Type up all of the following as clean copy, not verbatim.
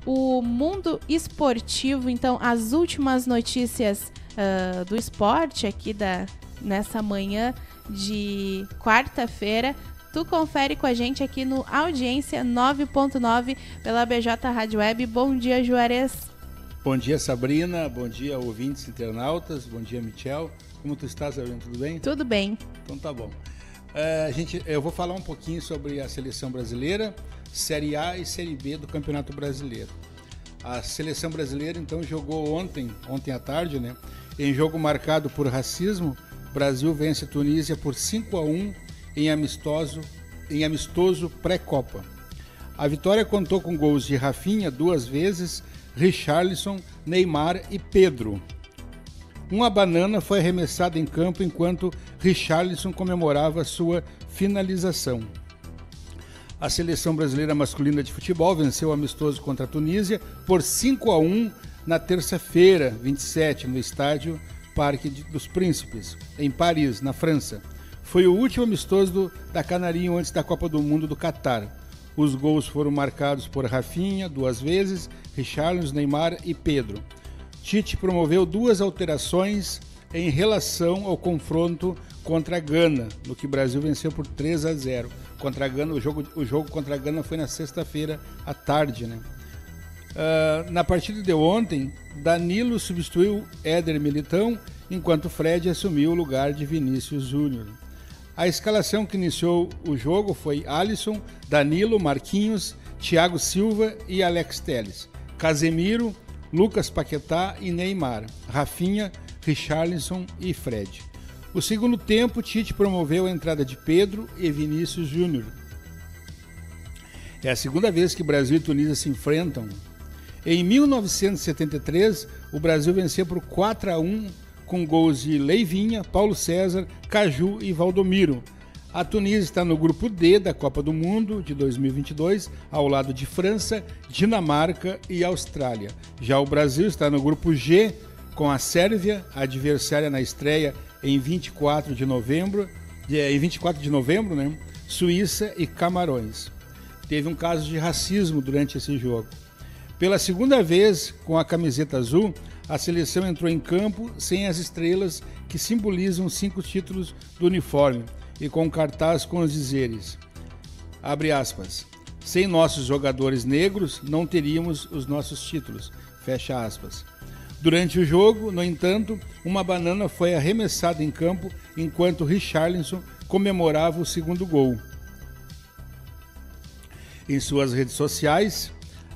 o mundo esportivo. Então, as últimas notícias do esporte aqui nessa manhã de quarta-feira. Tu confere com a gente aqui no Audiência 9.9 pela BJ Rádio Web. Bom dia, Juarez. Bom dia, Sabrina. Bom dia, ouvintes internautas. Bom dia, Michel. Como tu estás, Sabrina? Tudo bem? Tudo bem. Então tá bom. Eu vou falar um pouquinho sobre a seleção brasileira, Série A e Série B do Campeonato Brasileiro. A seleção brasileira, então, jogou ontem à tarde, né? Em jogo marcado por racismo, o Brasil vence a Tunísia por 5-1 em amistoso pré-Copa. A vitória contou com gols de Rafinha 2 vezes, Richarlison, Neymar e Pedro. Uma banana foi arremessada em campo enquanto Richarlison comemorava sua finalização. A seleção brasileira masculina de futebol venceu o amistoso contra a Tunísia por 5-1 na terça-feira, 27, no estádio Parque dos Príncipes, em Paris, na França. Foi o último amistoso da Canarinho antes da Copa do Mundo do Catar. Os gols foram marcados por Rafinha 2 vezes, Richarlison, Neymar e Pedro. Tite promoveu 2 alterações em relação ao confronto contra a Gana, no que o Brasil venceu por 3-0. Contra a Gana, o jogo contra a Gana foi na sexta-feira à tarde, né? Na partida de ontem, Danilo substituiu Éder Militão, enquanto Fred assumiu o lugar de Vinícius Júnior. A escalação que iniciou o jogo foi Alisson, Danilo, Marquinhos, Thiago Silva e Alex Telles, Casemiro, Lucas Paquetá e Neymar, Rafinha, Richarlison e Fred. No segundo tempo, Tite promoveu a entrada de Pedro e Vinícius Júnior. É a segunda vez que Brasil e Tunísia se enfrentam. Em 1973, o Brasil venceu por 4-1 com gols de Leivinha, Paulo César, Caju e Valdomiro. A Tunísia está no grupo D da Copa do Mundo de 2022, ao lado de França, Dinamarca e Austrália. Já o Brasil está no grupo G, com a Sérvia, adversária na estreia em 24 de novembro, né? Suíça e Camarões. Teve um caso de racismo durante esse jogo. Pela segunda vez, com a camiseta azul, a seleção entrou em campo sem as estrelas que simbolizam 5 títulos do uniforme e com cartaz com os dizeres, abre aspas, sem nossos jogadores negros não teríamos os nossos títulos, fecha aspas. Durante o jogo, no entanto, uma banana foi arremessada em campo enquanto Richarlison comemorava o segundo gol. Em suas redes sociais,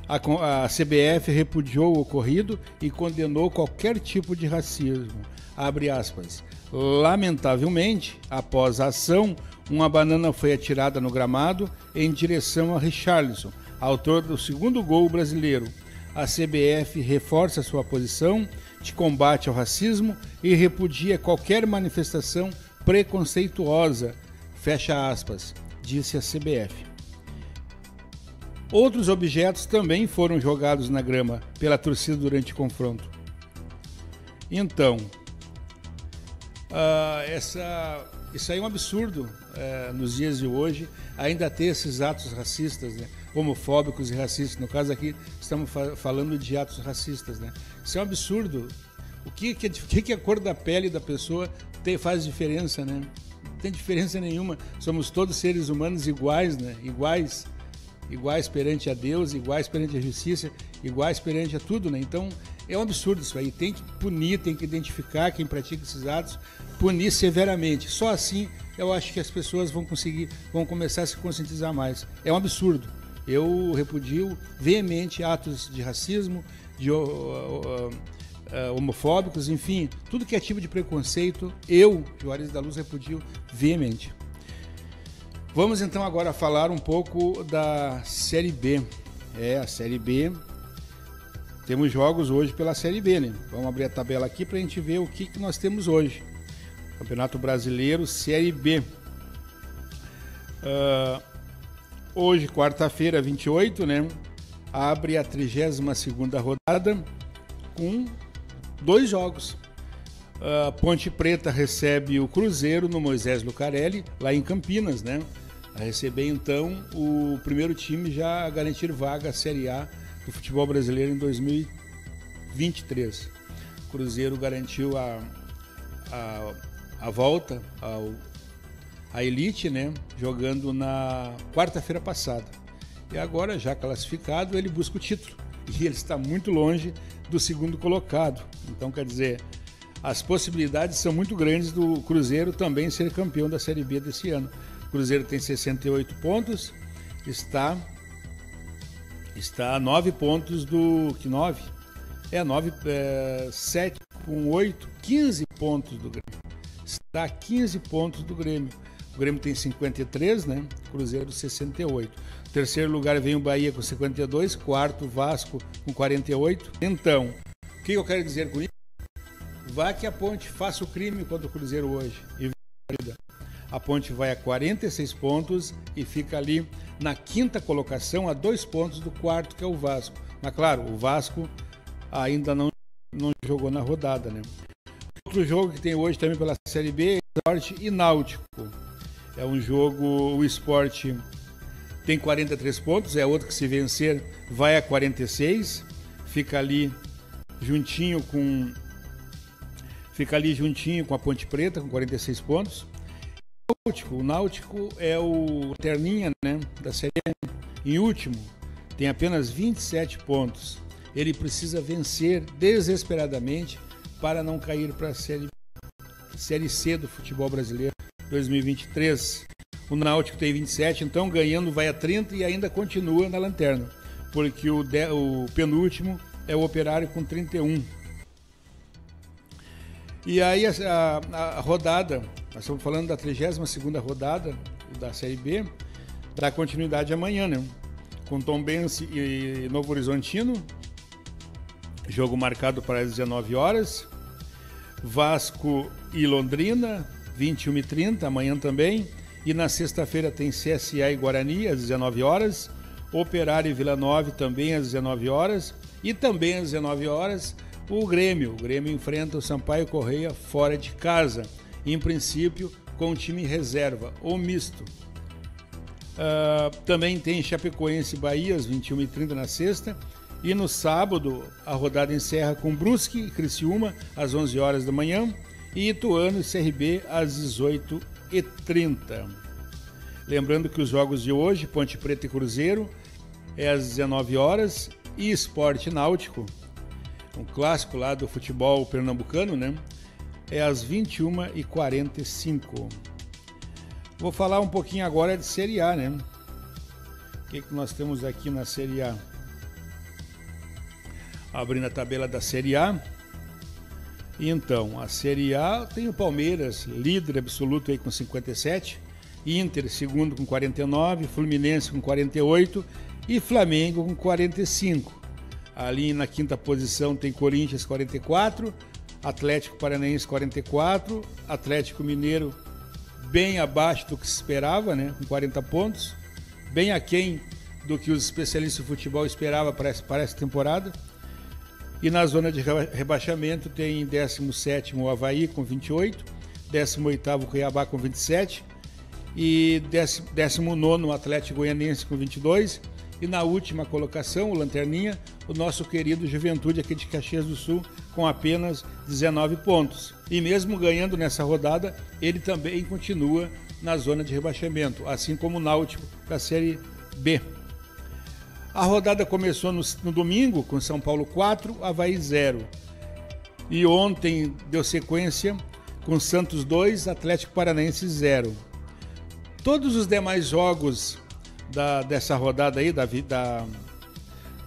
a CBF repudiou o ocorrido e condenou qualquer tipo de racismo. Abre aspas. Lamentavelmente, após a ação, uma banana foi atirada no gramado em direção a Richarlison, autor do segundo gol brasileiro. A CBF reforça sua posição de combate ao racismo e repudia qualquer manifestação preconceituosa, fecha aspas, disse a CBF. Outros objetos também foram jogados na grama pela torcida durante o confronto. Então, isso aí é um absurdo nos dias de hoje, ainda ter esses atos racistas, né? Homofóbicos e racistas. No caso aqui, estamos falando de atos racistas, né? Isso é um absurdo. O que a cor da pele da pessoa faz diferença, né? Não tem diferença nenhuma. Somos todos seres humanos iguais, né? Iguais perante a Deus, iguais perante a justiça, iguais perante a tudo, né? Então, é um absurdo isso aí. Tem que punir, tem que identificar quem pratica esses atos, punir severamente. Só assim, eu acho que as pessoas vão começar a se conscientizar mais. É um absurdo. Eu repudio veemente atos de racismo, de homofóbicos, enfim, tudo que é tipo de preconceito, eu, Juarez da Luz, repudio veemente. Vamos então agora falar um pouco da Série B. A Série B, temos jogos hoje pela Série B, né? Vamos abrir a tabela aqui para a gente ver o que nós temos hoje. Campeonato Brasileiro, Série B. Hoje, quarta-feira, 28, né? Abre a 32ª rodada com 2 jogos. Ponte Preta recebe o Cruzeiro no Moisés Lucarelli, lá em Campinas, né? A receber, então, o primeiro time já a garantir vaga à Série A do futebol brasileiro em 2023. O Cruzeiro garantiu a volta à elite, né, jogando na quarta-feira passada. E agora, já classificado, ele busca o título. E ele está muito longe do segundo colocado. Então, quer dizer, as possibilidades são muito grandes do Cruzeiro também ser campeão da Série B desse ano. O Cruzeiro tem 68 pontos, está a 9 pontos do... Que 9? 7 com 8, 15 pontos do Grêmio. Está a 15 pontos do Grêmio. O Grêmio tem 53, né? O Cruzeiro 68. Terceiro lugar vem o Bahia com 52, quarto Vasco com 48. Então, o que eu quero dizer com isso? Vá que a Ponte faça o crime contra o Cruzeiro hoje. E a Ponte vai a 46 pontos e fica ali na quinta colocação, a 2 pontos do quarto, que é o Vasco. Mas claro, o Vasco ainda não jogou na rodada, né? Outro jogo que tem hoje também pela Série B é Sport e Náutico. É um jogo, o Sport tem 43 pontos, é outro que se vencer vai a 46, fica ali juntinho com a Ponte Preta com 46 pontos. O Náutico é o terninha, né, da Série A, em último, tem apenas 27 pontos. Ele precisa vencer desesperadamente para não cair para a Série C do futebol brasileiro 2023. O Náutico tem 27, então ganhando vai a 30 e ainda continua na lanterna, porque o penúltimo é o Operário com 31. E aí a rodada, nós estamos falando da 32ª rodada da Série B, dá continuidade amanhã, né? Com Tombense e Novo Horizontino, jogo marcado para as 19 horas. Vasco e Londrina, 21h30, amanhã também. E na sexta-feira tem CSA e Guarani, às 19 horas. Operário e Vila Nova também às 19 horas. E também às 19 horas o Grêmio. O Grêmio enfrenta o Sampaio Corrêa fora de casa. Em princípio, com o time reserva, ou misto. Também tem Chapecoense e Bahia, às 21h30 na sexta. E no sábado, a rodada encerra com Brusque e Criciúma, às 11 horas da manhã. E Ituano e CRB, às 18h30. Lembrando que os jogos de hoje, Ponte Preta e Cruzeiro, é às 19 horas. E Sport Náutico, um clássico lá do futebol pernambucano, né? É às 21h45. Vou falar um pouquinho agora de Série A, né? O que nós temos aqui na Série A? Abrindo a tabela da Série A. Então, a Série A tem o Palmeiras, líder absoluto aí com 57, Inter, segundo com 49, Fluminense com 48 e Flamengo com 45. Ali na quinta posição tem Corinthians 44, Atlético Paranaense 44, Atlético Mineiro bem abaixo do que se esperava, né, com 40 pontos, bem aquém do que os especialistas de futebol esperavam para essa temporada. E na zona de rebaixamento tem 17º o Avaí com 28, 18º o Cuiabá com 27 e 19º o Atlético Goianiense com 22. E na última colocação, o Lanterninha, o nosso querido Juventude aqui de Caxias do Sul com apenas 19 pontos. E mesmo ganhando nessa rodada, ele também continua na zona de rebaixamento, assim como o Náutico da Série B. A rodada começou no domingo com São Paulo 4, Avaí 0. E ontem deu sequência com Santos 2, Atlético Paranaense 0. Todos os demais jogos dessa rodada aí,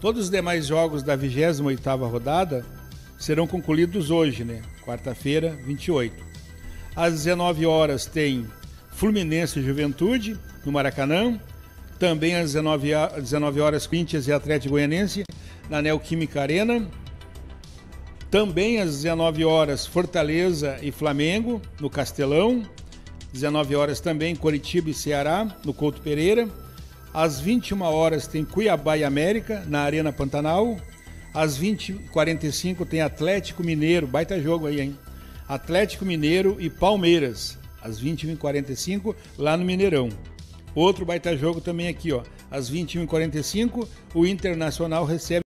todos os demais jogos da 28ª rodada serão concluídos hoje, né? Quarta-feira, 28. Às 19 horas tem Fluminense e Juventude no Maracanã. Também às 19 horas, Corinthians e Atlético Goianiense na Neoquímica Arena. Também às 19 horas, Fortaleza e Flamengo no Castelão. 19 horas também, Coritiba e Ceará no Couto Pereira. Às 21 horas tem Cuiabá e América na Arena Pantanal. Às 20h45 tem Atlético Mineiro, baita jogo aí, hein? Atlético Mineiro e Palmeiras, às 21h45 lá no Mineirão. Outro baita jogo também aqui, ó. Às 21h45, o Internacional recebe